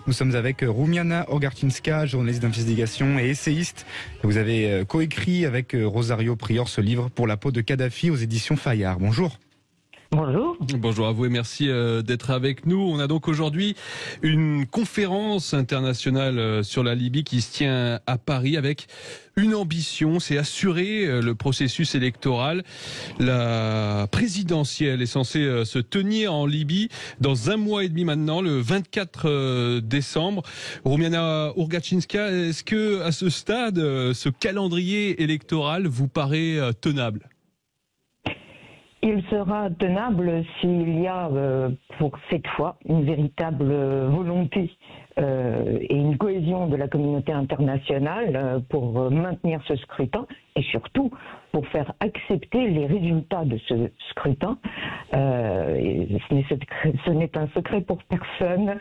Nous sommes avec Roumiana Orgarczynska, journaliste d'investigation et essayiste. Vous avez coécrit avec Rosario Prior ce livre Pour la peau de Kadhafi aux éditions Fayard. Bonjour. Bonjour. Bonjour à vous et merci d'être avec nous. On a donc aujourd'hui une conférence internationale sur la Libye qui se tient à Paris avec une ambition, c'est assurer le processus électoral. La présidentielle est censée se tenir en Libye dans 1 mois et demi maintenant, le 24 décembre. Roumiana Orgarczynska, est-ce que à ce stade, ce calendrier électoral vous paraît tenable ? Il sera tenable s'il y a pour cette fois une véritable volonté et une cohésion de la communauté internationale pour maintenir ce scrutin et surtout pour faire accepter les résultats de ce scrutin. Ce n'est un secret pour personne.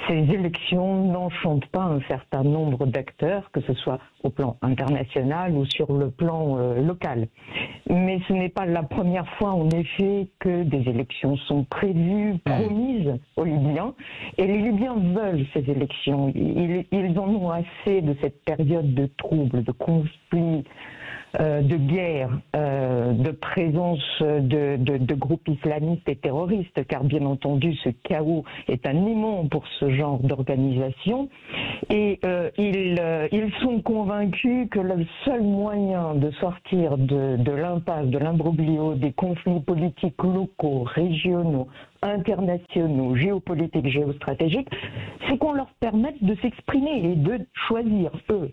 Ces élections n'enchantent pas un certain nombre d'acteurs, que ce soit au plan international ou sur le plan local. Mais ce n'est pas la première fois, en effet, que des élections sont prévues, promises aux Libyens. Et les Libyens veulent ces élections. Ils en ont assez de cette période de troubles, de conflits, de guerre, de présence de groupes islamistes et terroristes, car bien entendu ce chaos est un aimant pour ce genre d'organisation. Et ils sont convaincus que le seul moyen de sortir de l'impasse, de l'imbroglio, des conflits politiques locaux, régionaux, internationaux, géopolitiques, géostratégiques, c'est qu'on leur permette de s'exprimer et de choisir, eux,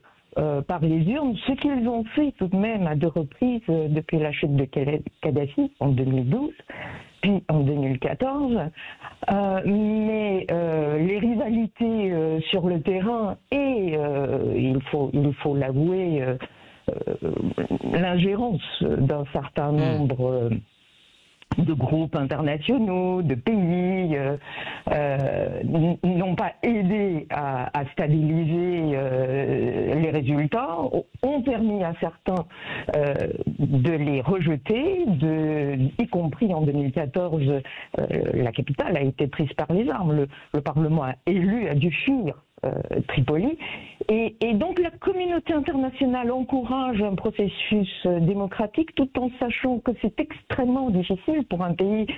par les urnes, ce qu'ils ont fait tout de même à 2 reprises depuis la chute de Kadhafi en 2012, puis en 2014. Mais les rivalités sur le terrain et, il faut l'avouer, l'ingérence d'un certain nombre de groupes internationaux, de pays, n'ont pas aidé à stabiliser les résultats, ont permis à certains de les rejeter, y compris en 2014, la capitale a été prise par les armes, le Parlement élu a dû fuir Tripoli. Et donc la communauté internationale encourage un processus démocratique tout en sachant que c'est extrêmement difficile pour un pays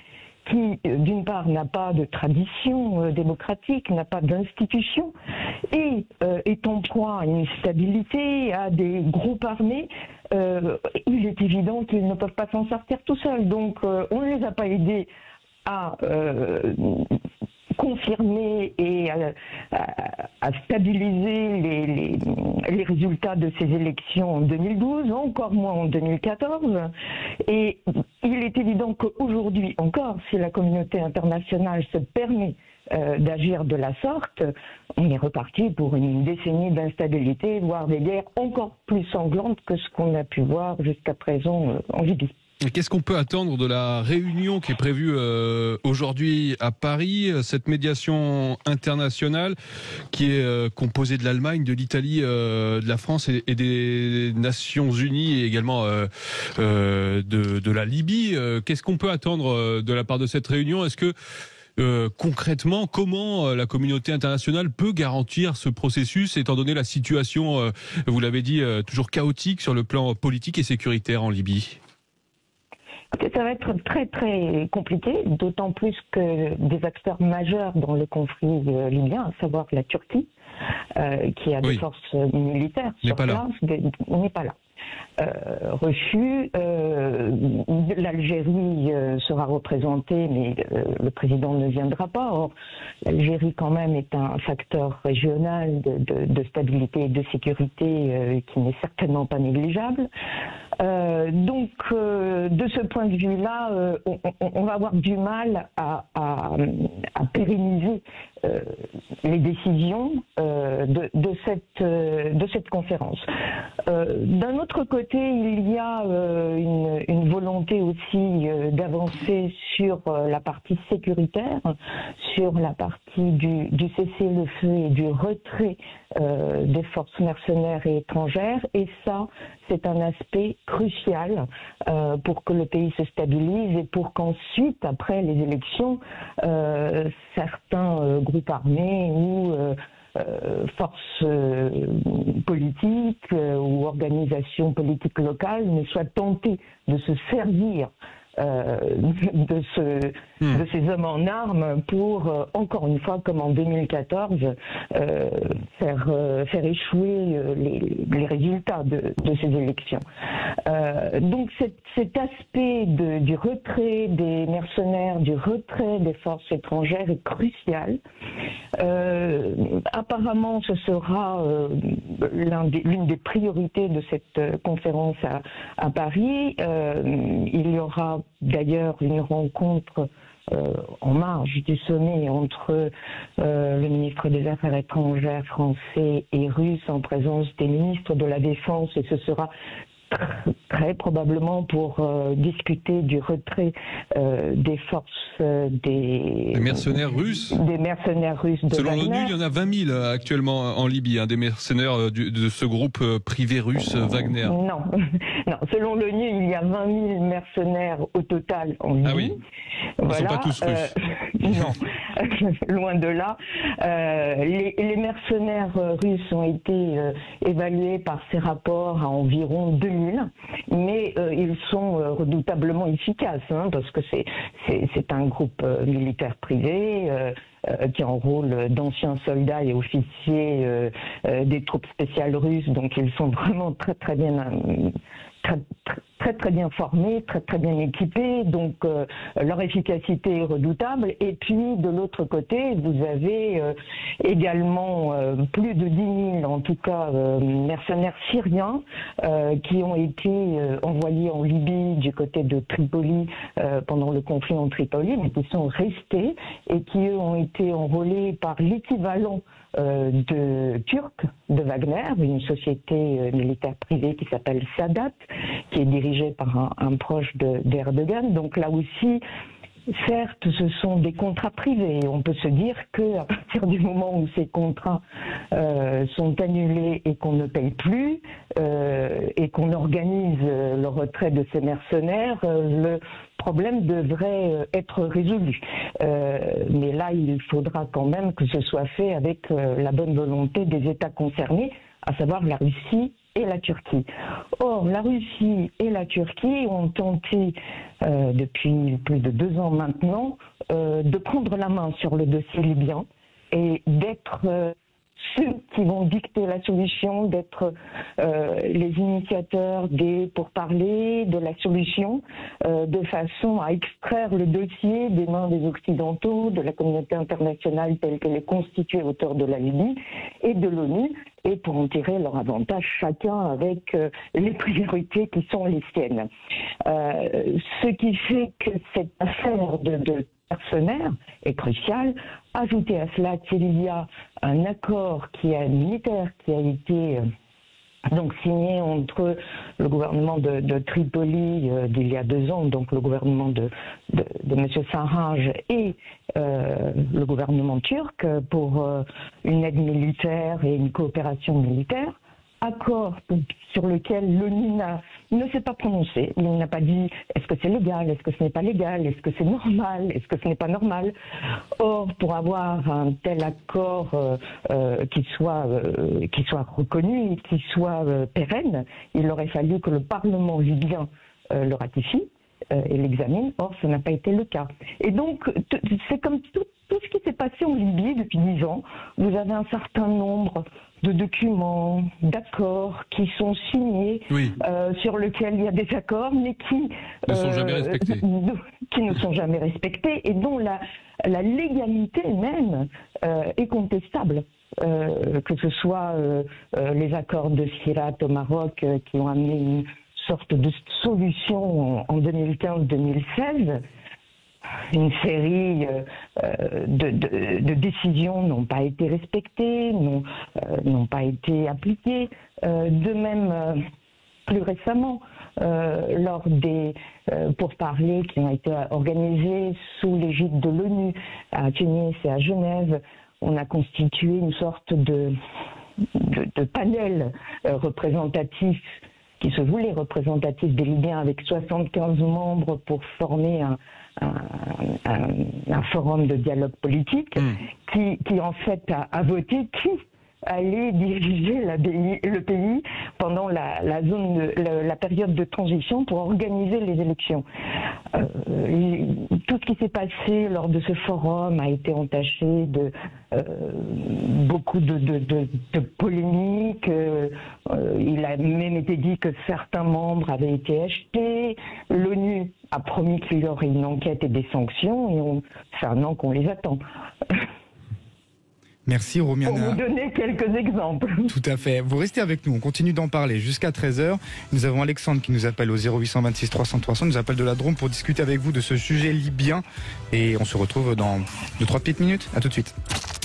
qui, d'une part, n'a pas de tradition démocratique, n'a pas d'institution, et est en proie à une stabilité, à des groupes armés. Il est évident qu'ils ne peuvent pas s'en sortir tout seuls. Donc on ne les a pas aidés à confirmer et à stabiliser les résultats de ces élections en 2012, encore moins en 2014. Et il est évident qu'aujourd'hui encore, si la communauté internationale se permet d'agir de la sorte, on est reparti pour une décennie d'instabilité, voire des guerres encore plus sanglantes que ce qu'on a pu voir jusqu'à présent en Libye. Qu'est-ce qu'on peut attendre de la réunion qui est prévue aujourd'hui à Paris, cette médiation internationale qui est composée de l'Allemagne, de l'Italie, de la France et des Nations Unies et également de la Libye. Qu'est-ce qu'on peut attendre de la part de cette réunion ? Est-ce que concrètement, comment la communauté internationale peut garantir ce processus étant donné la situation, vous l'avez dit, toujours chaotique sur le plan politique et sécuritaire en Libye ? Ça va être très très compliqué, d'autant plus que des acteurs majeurs dans le conflit libyen, à savoir la Turquie, qui a des forces militaires sur place, n'est pas là. Refus. L'Algérie sera représentée, mais le président ne viendra pas. Or, l'Algérie quand même est un facteur régional de stabilité et de sécurité qui n'est certainement pas négligeable. Donc, de ce point de vue-là, on va avoir du mal à pérenniser les décisions de cette conférence. D'un autre côté, il y a une volonté aussi d'avancer sur la partie sécuritaire, sur la partie du cessez-le-feu et du retrait des forces mercenaires et étrangères. Et ça, c'est un aspect crucial pour que le pays se stabilise et pour qu'ensuite, après les élections, certains groupes armés ou forces politiques ou organisations politiques locales ne soient tentées de se servir de ces hommes en armes pour, encore une fois, comme en 2014, faire échouer les résultats de ces élections. Donc cet aspect du retrait des mercenaires, du retrait des forces étrangères est crucial. Apparemment, ce sera l'une des priorités de cette conférence à Paris. Il y aura d'ailleurs une rencontre en marge du sommet entre le ministre des Affaires étrangères français et russe en présence des ministres de la Défense, et ce sera très probablement pour discuter du retrait des forces des mercenaires russes. Des mercenaires russes de Selon Wagner. l'ONU, il y en a 20 000 actuellement en Libye, des mercenaires de ce groupe privé russe Wagner. Non, selon l'ONU, il y a 20 000 mercenaires au total en Libye. Ah oui. Ils ne sont pas tous russes. Non, loin de là. Les mercenaires russes ont été évalués par ces rapports à environ 2000, mais ils sont redoutablement efficaces, parce que c'est un groupe militaire privé qui enrôle d'anciens soldats et officiers des troupes spéciales russes, donc ils sont vraiment très bien formés, très bien équipés, donc leur efficacité est redoutable. Et puis de l'autre côté, vous avez également plus de 10 000, en tout cas, mercenaires syriens qui ont été envoyés en Libye du côté de Tripoli pendant le conflit en Tripoli, mais qui sont restés et qui eux ont été enrôlés par l'équivalent de Turc de Wagner, une société militaire privée qui s'appelle Sadat, qui est dirigée par un proche d'Erdogan. Donc là aussi, certes, ce sont des contrats privés. On peut se dire qu'à partir du moment où ces contrats sont annulés et qu'on ne paye plus et qu'on organise le retrait de ces mercenaires, le problème devrait être résolu. Mais là, il faudra quand même que ce soit fait avec la bonne volonté des États concernés, à savoir la Russie et la Turquie. Or, la Russie et la Turquie ont tenté, depuis plus de 2 ans maintenant, de prendre la main sur le dossier libyen et d'être ceux qui vont dicter la solution, d'être les initiateurs des pourparlers de la solution, de façon à extraire le dossier des mains des Occidentaux, de la communauté internationale telle qu'elle est constituée autour de la Libye et de l'ONU, et pour en tirer leur avantage chacun avec les priorités qui sont les siennes. Ce qui fait que cette affaire de mercenaires est cruciale. Ajoutez à cela qu'il y a un accord militaire qui a été donc signé entre le gouvernement de Tripoli d'il y a 2 ans, donc le gouvernement de M. Sarraj et le gouvernement turc pour une aide militaire et une coopération militaire. Accord sur lequel l'ONU ne s'est pas prononcé. Il n'a pas dit est-ce que c'est légal, est-ce que ce n'est pas légal, est-ce que c'est normal, est-ce que ce n'est pas normal. Or, pour avoir un tel accord qui soit reconnu, qui soit pérenne, il aurait fallu que le Parlement libyen le ratifie et l'examine. Or, ce n'a pas été le cas. Et donc, c'est comme tout ce qui s'est passé en Libye depuis 10 ans. Vous avez un certain nombre de documents, d'accords qui sont signés, oui. Sur lesquels il y a des accords, mais qui ne sont jamais respectés. Qui ne sont jamais respectés et dont la légalité même est contestable. Que ce soit les accords de Sirat au Maroc qui ont amené une sorte de solution en 2015-2016. Une série de décisions n'ont pas été respectées, n'ont pas été appliquées. De même, plus récemment, lors des pourparlers qui ont été organisés sous l'égide de l'ONU à Tunis et à Genève, on a constitué une sorte de panel représentatif qui se voulait représentatif des Libyens avec 75 membres pour former un forum de dialogue politique qui en fait a voté qui allait diriger le pays pendant la période de transition pour organiser les élections. Tout ce qui s'est passé lors de ce forum a été entaché de beaucoup de polémiques. Il a même été dit que certains membres avaient été achetés. L'ONU a promis qu'il y aurait une enquête et des sanctions, et c'est un an qu'on les attend. Merci Romiana. Pour vous donner quelques exemples. Tout à fait. Vous restez avec nous, on continue d'en parler jusqu'à 13h. Nous avons Alexandre qui nous appelle au 0826 300 300, nous appelle de la Drôme pour discuter avec vous de ce sujet libyen. Et on se retrouve dans 2-3 petites minutes. À tout de suite.